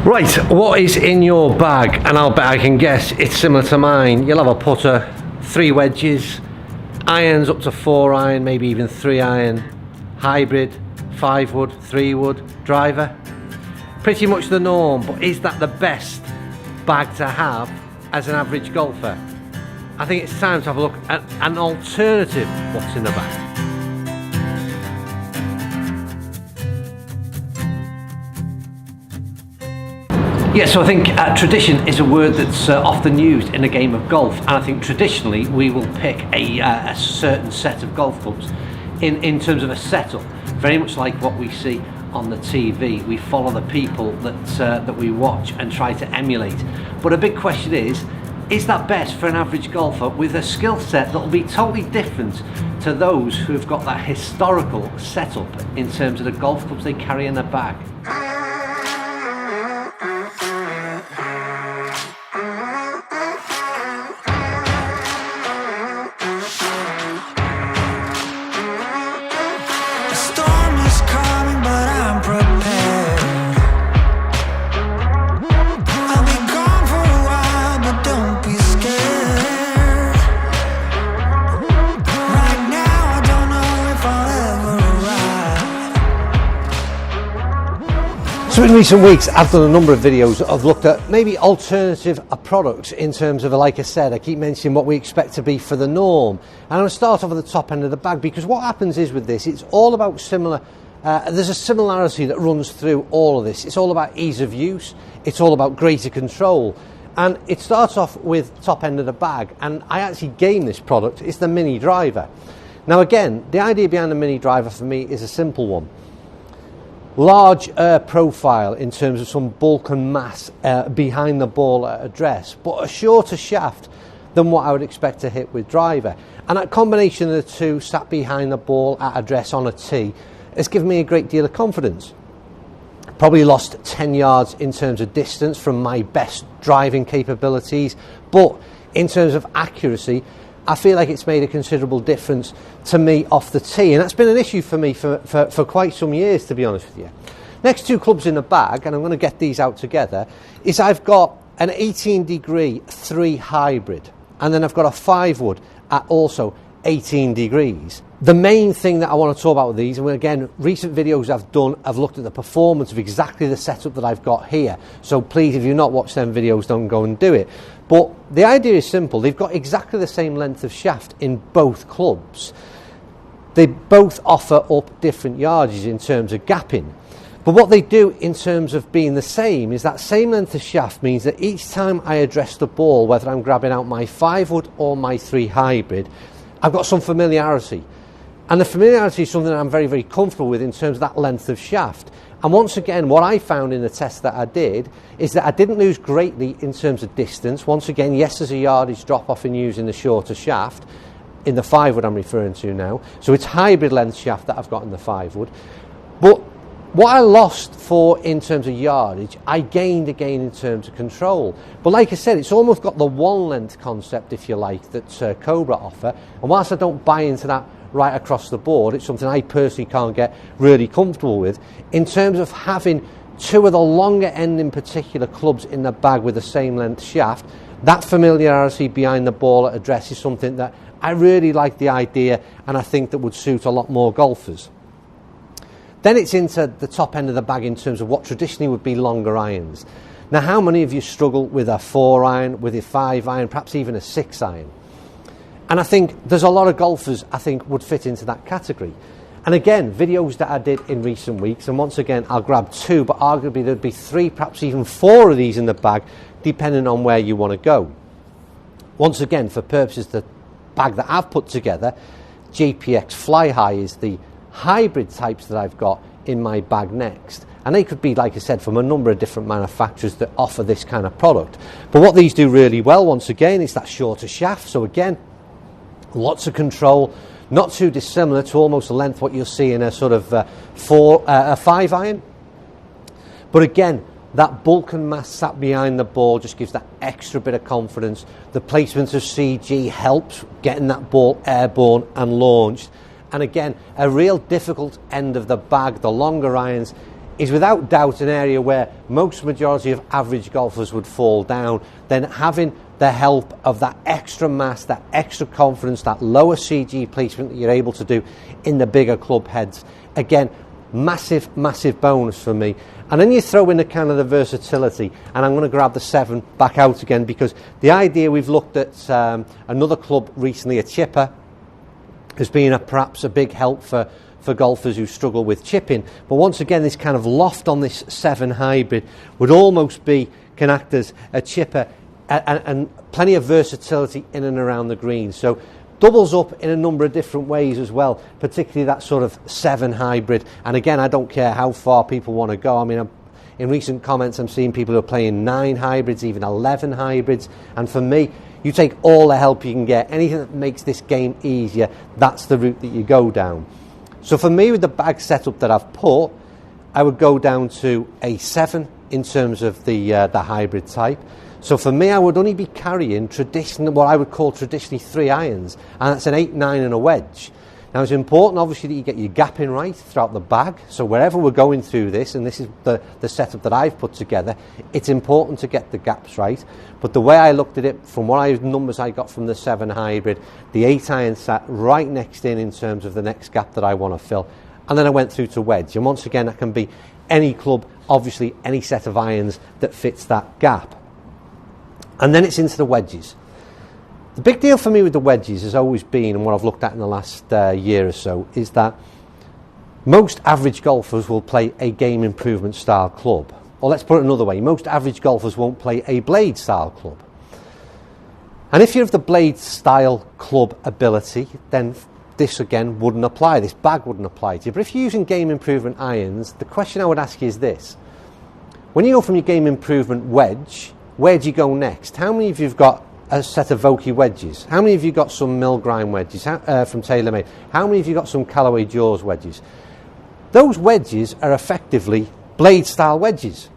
Right, what is in your bag? And I'll bet I can guess it's similar to mine. You'll have a putter, 3 wedges, irons up to 4 iron, maybe even 3 iron, hybrid, 5 wood, 3 wood, driver. Pretty much the norm, but is that the best bag to have as an average golfer? I think it's time to have a look at an alternative what's in the bag. Yeah, so I think tradition is a word that's often used in the game of golf, and I think traditionally we will pick a certain set of golf clubs in terms of a setup, very much like what we see on the TV. We follow the people that we watch and try to emulate. But a big question is that best for an average golfer with a skill set that will be totally different to those who have got that historical setup in terms of the golf clubs they carry in their bag? So in recent weeks I've done a number of videos that have looked at maybe alternative products in terms of, like I said, I keep mentioning what we expect to be for the norm. And I'm going to start off at the top end of the bag, because what happens is with this, it's all about similar, there's a similarity that runs through all of this. It's all about ease of use, it's all about greater control. And it starts off with top end of the bag, and I actually game this product. It's the mini driver. Now again, the idea behind the mini driver for me is a simple one. Large profile in terms of some bulk and mass behind the ball at address, but a shorter shaft than what I would expect to hit with driver. And that combination of the two sat behind the ball at address on a tee has given me a great deal of confidence. Probably lost 10 yards in terms of distance from my best driving capabilities, but in terms of accuracy, I feel like it's made a considerable difference to me off the tee, and that's been an issue for me for quite some years, to be honest with you. Next two clubs in the bag, and I'm going to get these out together, is I've got an 18 degree 3 hybrid, and then I've got a 5 wood at also 18 degrees. The main thing that I want to talk about with these, and again, recent videos I've done, I've looked at the performance of exactly the setup that I've got here. So please, if you've not watched them videos, don't go and do it. But the idea is simple. They've got exactly the same length of shaft in both clubs. They both offer up different yardages in terms of gapping. But what they do in terms of being the same is that same length of shaft means that each time I address the ball, whether I'm grabbing out my 5 wood or my 3 hybrid, I've got some familiarity. And the familiarity is something that I'm very, very comfortable with in terms of that length of shaft. And once again, what I found in the test that I did is that I didn't lose greatly in terms of distance. Once again, yes, there's a yardage drop off in using the shorter shaft, in the 5 wood I'm referring to now. So it's hybrid length shaft that I've got in the 5 wood. But what I lost for in terms of yardage, I gained again in terms of control. But like I said, it's almost got the one length concept, if you like, that Cobra offer. And whilst I don't buy into that right across the board, it's something I personally can't get really comfortable with. In terms of having two of the longer end in particular clubs in the bag with the same length shaft, that familiarity behind the ball at address is something that I really like the idea, and I think that would suit a lot more golfers. Then it's into the top end of the bag in terms of what traditionally would be longer irons. Now, how many of you struggle with a 4 iron, with a 5 iron, perhaps even a 6 iron? And I think there's a lot of golfers I think would fit into that category. And again, videos that I did in recent weeks, and once again I'll grab 2, but arguably there'd be 3, perhaps even 4 of these in the bag, depending on where you want to go. Once again, for purposes of the bag that I've put together, JPX Fly High is the hybrid types that I've got in my bag next. And they could be, like I said, from a number of different manufacturers that offer this kind of product. But what these do really well, once again, is that shorter shaft. So again, lots of control, not too dissimilar to almost the length what you'll see in a sort of a 5 iron. But again, that bulk and mass sat behind the ball just gives that extra bit of confidence. The placement of CG helps getting that ball airborne and launched. And again, a real difficult end of the bag, the longer irons, is without doubt an area where most majority of average golfers would fall down. Then having the help of that extra mass, that extra confidence, that lower CG placement that you're able to do in the bigger club heads, again, massive, massive bonus for me. And then you throw in the kind of the versatility, and I'm going to grab the 7 back out again, because the idea, we've looked at another club recently, a chipper, has been perhaps a big help for golfers who struggle with chipping. But once again, this kind of loft on this 7 hybrid would almost can act as a chipper, and plenty of versatility in and around the green. So doubles up in a number of different ways as well, particularly that sort of 7 hybrid. And again, I don't care how far people want to go. I mean, in recent comments, I'm seeing people who are playing 9 hybrids, even 11 hybrids. And for me, you take all the help you can get. Anything that makes this game easier, that's the route that you go down. So for me, with the bag setup that I've put, I would go down to a 7 in terms of the hybrid type. So for me, I would only be carrying what I would call traditionally 3 irons, and that's an 8, 9 and a wedge. Now, it's important, obviously, that you get your gapping right throughout the bag. So wherever we're going through this, and this is the setup that I've put together, it's important to get the gaps right. But the way I looked at it, from numbers I got from the 7 hybrid, the 8 iron sat right next in terms of the next gap that I want to fill. And then I went through to wedge. And once again, that can be any club, obviously any set of irons that fits that gap. And then it's into the wedges. The big deal for me with the wedges has always been, and what I've looked at in the last year or so, is that most average golfers will play a game improvement style club. Or let's put it another way, most average golfers won't play a blade style club. And if you have the blade style club ability, then this again wouldn't apply, this bag wouldn't apply to you. But if you're using game improvement irons, the question I would ask you is this. When you go from your game improvement wedge, where do you go next? How many of you have got a set of Vokey wedges? How many of you got some mill grind wedges from TaylorMade? How many of you got some Callaway Jaws wedges? Those wedges are effectively blade style wedges.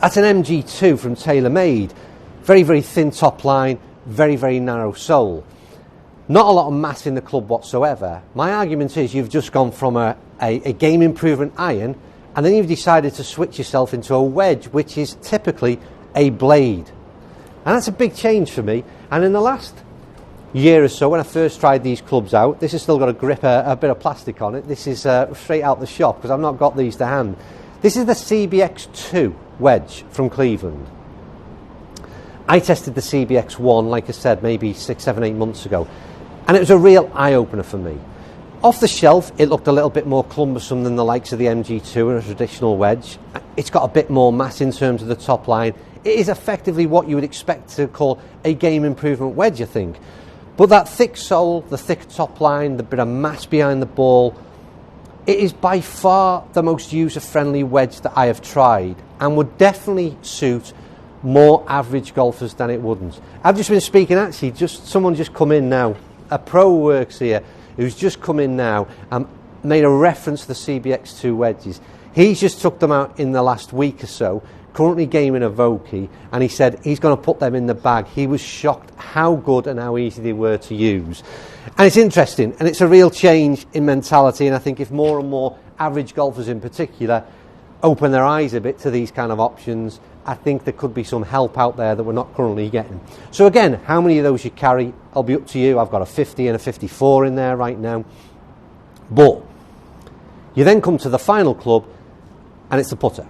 That's an MG2 from TaylorMade. Very, very thin top line, very, very narrow sole. Not a lot of mass in the club whatsoever. My argument is you've just gone from a game improvement iron, and then you've decided to switch yourself into a wedge, which is typically a blade. And that's a big change for me. And in the last year or so, when I first tried these clubs out, this has still got a grip, a bit of plastic on it. This is straight out the shop, because I've not got these to hand. This is the CBX2 wedge from Cleveland. I tested the CBX1, like I said, maybe 6, 7, 8 months ago. And it was a real eye-opener for me. Off the shelf, it looked a little bit more cumbersome than the likes of the MG2 and a traditional wedge. It's got a bit more mass in terms of the top line. It is effectively what you would expect to call a game improvement wedge, I think. But that thick sole, the thick top line, the bit of mass behind the ball, it is by far the most user-friendly wedge that I have tried, and would definitely suit more average golfers than it wouldn't. I've just been speaking, actually, someone just come in now, a pro who works here, who's just come in now and made a reference to the CBX2 wedges. He's just took them out in the last week or so, currently gaming a Vokey, and he said he's going to put them in the bag. He was shocked how good and how easy they were to use. And it's interesting, and it's a real change in mentality, and I think if more and more average golfers in particular open their eyes a bit to these kind of options, I think there could be some help out there that we're not currently getting. So again, how many of those you carry, I'll be up to you. I've got a 50 and a 54 in there right now. But you then come to the final club, and it's the putter.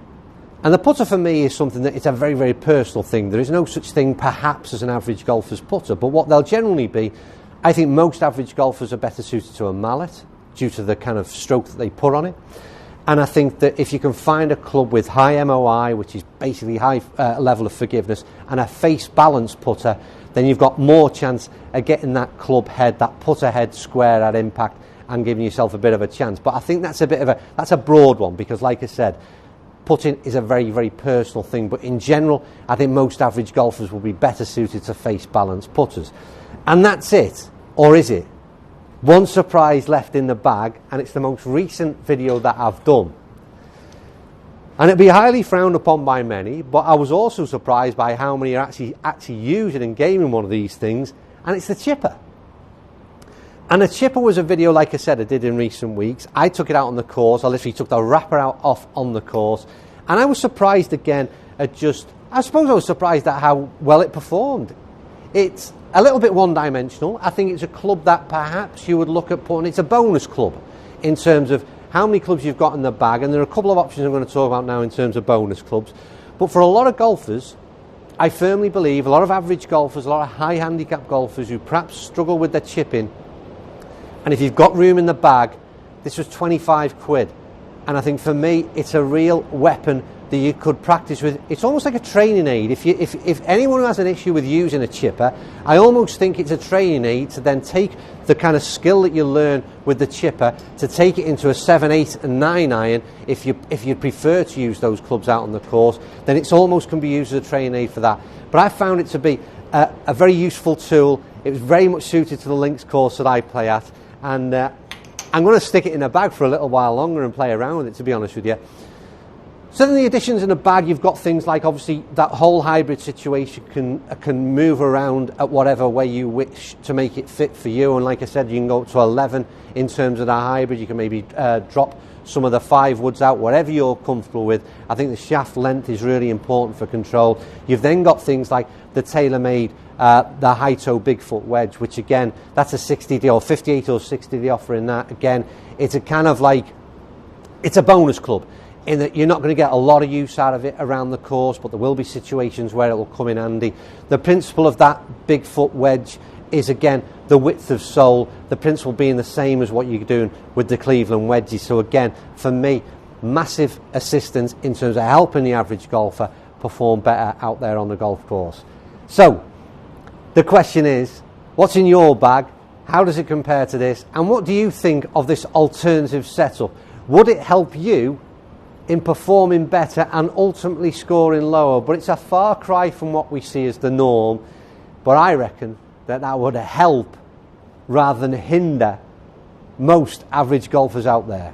And the putter for me is something that it's a very, very personal thing. There is no such thing perhaps as an average golfer's putter, but what they'll generally be, I think most average golfers are better suited to a mallet due to the kind of stroke that they put on it. And I think that if you can find a club with high MOI, which is basically high level of forgiveness, and a face balance putter, then you've got more chance of getting that club head, that putter head square at impact, and giving yourself a bit of a chance. But I think that's a broad one, because like I said, putting is a very, very personal thing. But in general, I think most average golfers will be better suited to face balance putters. And that's it. Or is it? One surprise left in the bag, and it's the most recent video that I've done. And it'd be highly frowned upon by many, but I was also surprised by how many are actually using and gaming one of these things, and it's the chipper. And a chipper was a video, like I said, I did in recent weeks. I took it out on the course. I literally took the wrapper out off on the course. And I was surprised again at I suppose I was surprised at how well it performed. It's a little bit one-dimensional. I think it's a club that perhaps you would look at putting. It's a bonus club in terms of how many clubs you've got in the bag. And there are a couple of options I'm going to talk about now in terms of bonus clubs. But for a lot of golfers, I firmly believe, a lot of average golfers, a lot of high handicap golfers who perhaps struggle with their chipping, and if you've got room in the bag, this was 25 quid. And I think for me, it's a real weapon that you could practice with. It's almost like a training aid. If anyone who has an issue with using a chipper, I almost think it's a training aid to then take the kind of skill that you learn with the chipper to take it into a 7, 8 and 9 iron. If you prefer to use those clubs out on the course, then it's almost can be used as a training aid for that. But I found it to be a very useful tool. It was very much suited to the links course that I play at. And I'm going to stick it in a bag for a little while longer and play around with it, to be honest with you. So then the additions in a bag, you've got things like, obviously, that whole hybrid situation can move around at whatever way you wish to make it fit for you. And like I said, you can go up to 11 in terms of that hybrid. You can maybe drop some of the 5 woods out, whatever you're comfortable with. I think the shaft length is really important for control. You've then got things like the tailor-made, the high toe Bigfoot wedge, which again, that's a 60D or 58 or 60D offer in that. Again, it's a kind of like, it's a bonus club in that you're not going to get a lot of use out of it around the course, but there will be situations where it will come in handy. The principle of that Bigfoot wedge is, again, the width of sole, the principle being the same as what you're doing with the Cleveland wedges. So again, for me, massive assistance in terms of helping the average golfer perform better out there on the golf course. So the question is, what's in your bag? How does it compare to this? And what do you think of this alternative setup? Would it help you in performing better and ultimately scoring lower? But it's a far cry from what we see as the norm. But I reckon that would help rather than hinder most average golfers out there.